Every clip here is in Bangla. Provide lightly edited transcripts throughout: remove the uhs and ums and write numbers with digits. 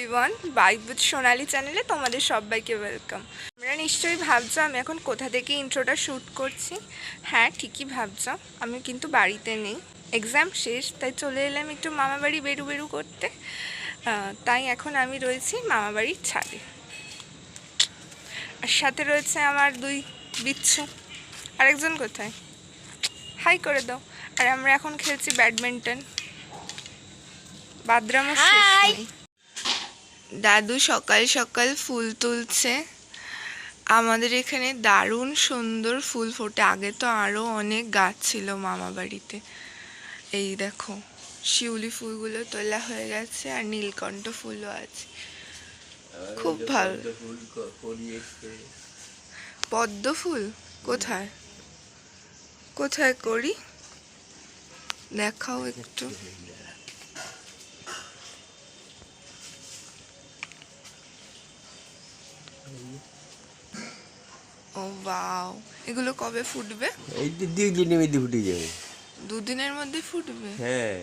এভরিওয়ান, বাইক উইথ সোনালি চ্যানেলে তোমাদের সবাইকে ওয়েলকাম। তোমরা নিশ্চয়ই ভাবছো আমি এখন কোথা থেকে ইন্ট্রোটা শ্যুট করছি। হ্যাঁ, ঠিকই ভাবছো, আমি কিন্তু বাড়িতে নেই, এক্সাম শেষ, তাই চলে এলাম একটু মামাবাড়ি বেরু করতে। তাই এখন আমি রয়েছি মামাবাড়ির ছাদে, আর সাথে রয়েছে আমার দুই বিচ্ছু। আরেকজন কোথায়? হাই করে দাও। আর আমরা এখন খেলছি ব্যাডমিন্টন। বাদরামও শেষ নেই। দাদু সকাল সকাল ফুল তুলছে। আমাদের এখানে দারুণ সুন্দর ফুল ফোটে, আগে তো আরও অনেক গাছ ছিল মামা বাড়িতে। এই দেখো, শিউলি ফুলগুলো তোলা হয়ে গেছে, আর নীলকণ্ঠ ফুলও আছে, খুব ভালো। পদ্ম ফুল কোথায় কোথায় করি দেখাও একটু। ও বাও, এগুলো কবে ফুটবে? এই দুদিনের মধ্যে ফুটে যাবে। দুদিনের মধ্যে ফুটবে? হ্যাঁ,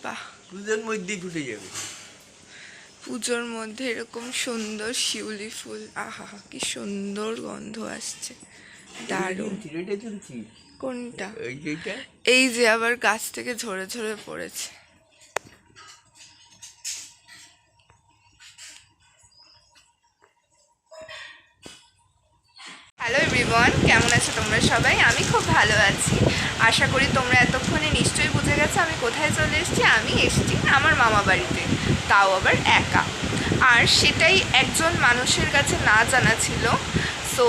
বাহ, দুদিনের মধ্যেই ফুটে যাবে। পুজোর মধ্যে এরকম সুন্দর শিউলি ফুল, আহা কি সুন্দর গন্ধ আসছে, দারুণ। কোনটা? এই যে আবার গাছ থেকে ঝরে ঝরে পড়েছে। হ্যালো এভরিওয়ান, কেমন আছো তোমরা সবাই? আমি খুব ভালো আছি। আশা করি তোমরা এতক্ষণে নিশ্চয়ই বুঝে গেছো আমি কোথায় চলে এসেছি। আমি এসেছি আমার মামা বাড়িতে, তাও আবার একা। আর সেটাই একজন মানুষের কাছে না জানা ছিল। সো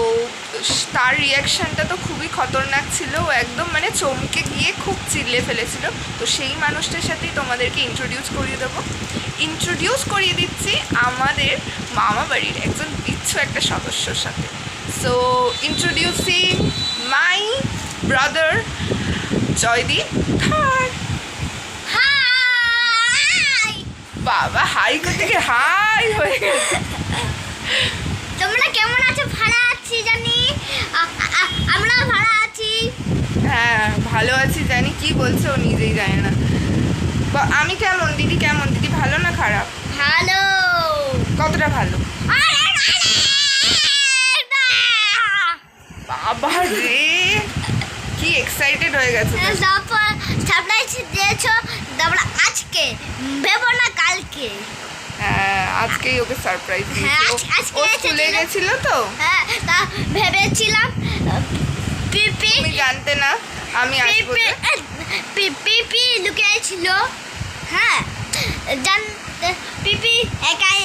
তার রিয়াকশানটা তো খুবই খতরনাক ছিল, ও একদম মানে চমকে গিয়ে খুব চিল্লে ফেলেছিল। তো সেই মানুষটার সাথেই তোমাদেরকে ইন্ট্রোডিউস করিয়ে দিচ্ছি আমাদের মামা বাড়ির একজন বিচ্ছু একটা সদস্যর সাথে। So introducing my brother Joydeep Thar. Hi বাবা হাই করতে গিয়ে হাই হয়ে গেছে। তোমরা কেমন আছো? ভালো আছি জানি, আমরা ভালো আছি। হ্যাঁ ভালো আছি জানি, কি বলছে ও নিজেই জানে না। আমি কেমন, দিদি কেমন? দিদি ভালো না খারাপ? ভালো। কতটা ভালো? বাবা রে, কি এক্সাইটেড হয়ে গেছে। সারপ্রাইজ দিয়েছো তোমরা আজকে, ভেবো না কালকে। হ্যাঁ আজকেই ওকে সারপ্রাইজ দিয়েছি। ও স্কুলে গেছিল তো, হ্যাঁ তা ভেবেছিলাম পিপি, তুমি জানতে না আমি আসবো। পিপি লুকিয়েছিল। হ্যাঁ জান, পিপি একাই,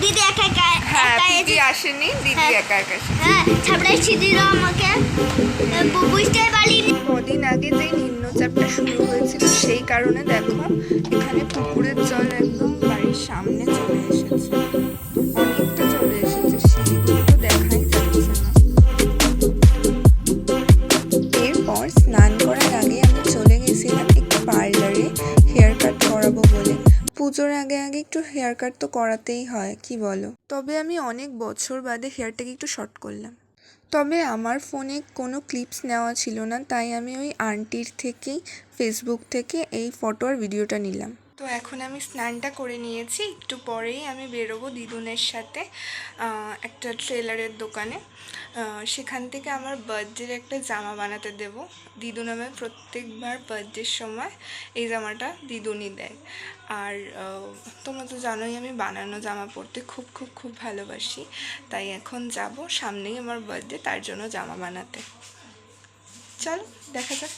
দিদি একা একা। হ্যাঁ দিদি আসেনি, দিদি একা একা। হ্যাঁ সারপ্রাইজ দিল আমাকে, বুঝতে পারিনি। কদিন আগে যে নিম্নচাপটা শুরু হয়েছিল সেই কারণে দেখো এখানে পুকুরের জল একদম বাড়ির সামনে চলে এসেছে, অনেকটা চলে এসেছে, সিঁড়িগুলো তো দেখাই যাচ্ছে না। এরপর স্নান করার আগে আমি চলে গেছিলাম একটু পার্লারে হেয়ার কাট করাবো বলে। পুজোর আগে আগে একটু হেয়ার কাট তো করাতেই হয়, কি বলো? তবে আমি অনেক বছর বাদে হেয়ারটাকে একটু শর্ট করলাম। তবে আমার ফোনে কোনো ক্লিপস নেওয়া ছিল না, তাই আমি ওই আন্টির থেকেই ফেসবুক থেকে এই ফটো আর ভিডিওটা নিলাম। তো এখন আমি স্নানটা করে নিয়েছি, একটু পরেই আমি বেরোবো দিদুনের সাথে একটা ট্রেলারের দোকানে। সেখান থেকে আমার বার্থডের একটা জামা বানাতে দেব। দিদুন আমার প্রত্যেকবার বার্থডের সময় এই জামাটা দিদুনই দেয়। আর তোমরা তো জানোই আমি বানানো জামা পরতে খুব খুব খুব ভালোবাসি, তাই এখন যাব, সামনেই আমার বার্থডে, তার জন্য জামা বানাতে। চলো দেখা যাক।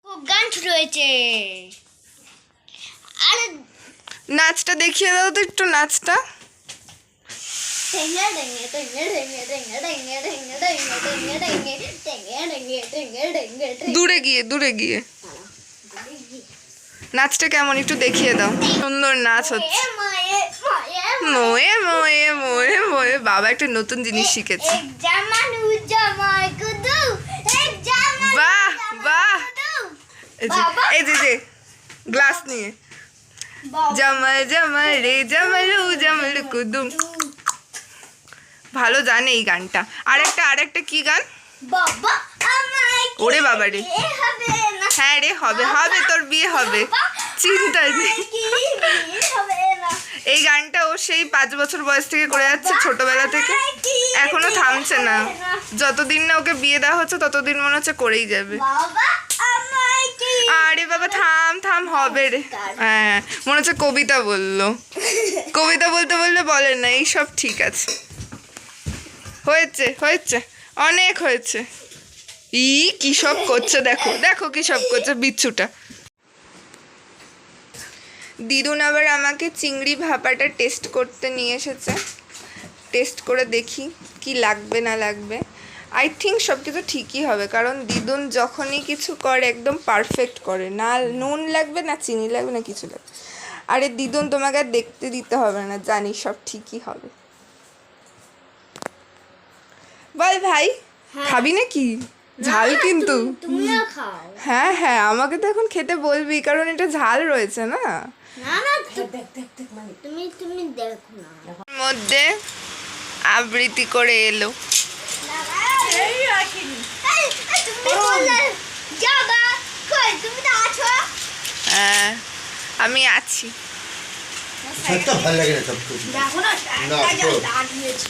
খুব গান শুরু হয়েছে। আরে নাচটা দেখিয়ে দাও তো একটু, নাচটা। দূরে গিয়ে নাচটা কেমন একটু দেখিয়ে দাও। সুন্দর নাচ হচ্ছে। মোয়ে মোয়ে মোয়ে মোয়ে, বাবা একটা নতুন জিনিস শিখেছে। এই যে গ্লাস নিয়ে জামাল জামাল রে জামালু জামাল কুদুম। ভালো জানে এই গানটা। আরেকটা কি গান? বাবা আমায় ওরে বাবা রে। বিয়ে হবে না। হ্যাঁ রে, হবে তোর বিয়ে হবে, চিন্তা নেই। বিয়ে হবে না। এই গানটা ও সেই 5 বছর বয়স থেকে করে যাচ্ছে, ছোটবেলা থেকে, এখনো থামছে না। যতদিন না ওকে বিয়ে দেওয়া হচ্ছে ততদিন মনে হচ্ছে করেই যাবে। বাবা আমায় কি আরে বাবা থাম হবে রে। হ্যাঁ মনে হচ্ছে কবিতা বললো। কবিতা বলতে বলে না, এই সব ঠিক আছে, হয়েছে অনেক হয়েছে। কি সব করছে, দেখো কি সব করছে বিচ্ছুটা। দিদুন আবার আমাকে চিংড়ি ভাপাটা টেস্ট করতে নিয়ে এসেছে। টেস্ট করে দেখি কি লাগবে না লাগবে। আই থিঙ্ক সব কিছু ঠিকই হবে, কারণ দিদুন যখনই কিছু করে একদম পারফেক্ট করে, না নুন লাগবে না চিনি লাগবে না কিছু লাগবে। আরে দিদুন তোমাকে আর দেখতে দিতে হবে না, জানি সব ঠিকই হবে। বল ভাই, খাবি নাকি? ঝাল কিন্তু। তুমিও খাও। হ্যাঁ আমাকে তো এখন খেতে বলবি, কারণ এটা ঝাল রয়েছে না। না তুমি দেখো না। মধ্যে আবৃত্তি করে এলো। তুমি বললে যাবা কই, তুমি তো আছো। হ্যাঁ আমি আছি। সত্য ভালো লাগে না সব কিছু দেখো না না, তো। দাঁড়িয়েছি।